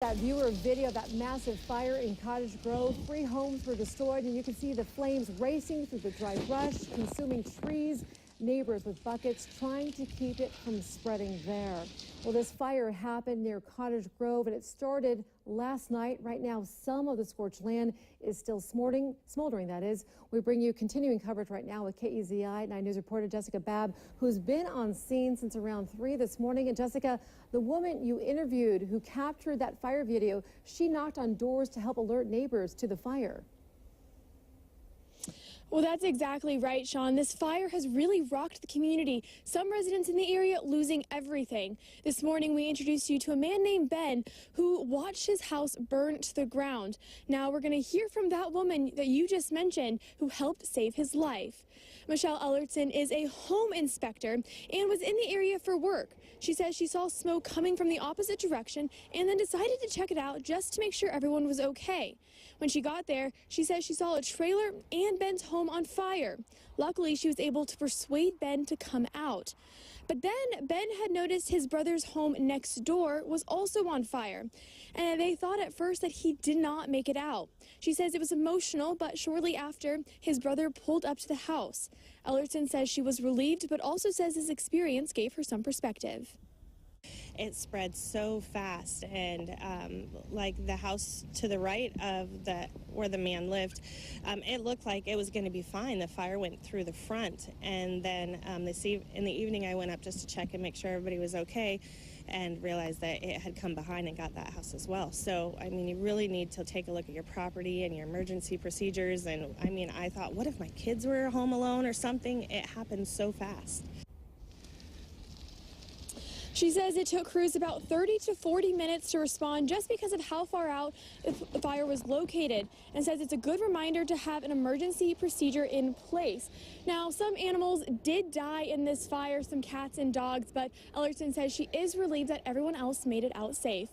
that viewer video of that massive fire in Cottage Grove. 3 homes were destroyed, and you can see the flames racing through the dry brush, consuming trees. Neighbors with buckets trying to keep it from spreading there. Well, this fire happened near Cottage Grove, and it started last night. Right now, some of the scorched land is still smoldering, that is. We bring you continuing coverage right now with KEZI 9 News reporter Jessica Babb, who's been on scene since around 3 this morning. And Jessica, the woman you interviewed who captured that fire video, she knocked on doors to help alert neighbors to the fire. Well, that's exactly right, Sean. This fire has really rocked the community. Some residents in the area losing everything. This morning, we introduced you to a man named Ben who watched his house burn to the ground. Now we're going to hear from that woman that you just mentioned who helped save his life. Michelle Ellertson is a home inspector and was in the area for work. She says she saw smoke coming from the opposite direction and then decided to check it out just to make sure everyone was okay. When she got there, she says she saw a trailer and Ben's home on fire. Luckily, she was able to persuade Ben to come out. But then Ben had noticed his brother's home next door was also on fire, and they thought at first that he did not make it out. She says it was emotional, but shortly after, his brother pulled up to the house. Ellerton says she was relieved, but also says his experience gave her some perspective. It spread so fast, and like the house to the right of where the man lived, it looked like it was going to be fine. The fire went through the front, and then in the evening I went up just to check and make sure everybody was okay, and realized that it had come behind and got that house as well. So, I mean, you really need to take a look at your property and your emergency procedures. And I mean, I thought, what if my kids were home alone or something? It happened so fast. She says it took crews about 30 to 40 minutes to respond just because of how far out the fire was located, and says it's a good reminder to have an emergency procedure in place. Now, some animals did die in this fire, some cats and dogs, but Ellerton says she is relieved that everyone else made it out safe.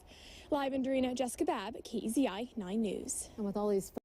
Live in Dorena, Jessica Babb, KEZI 9 News. And with all these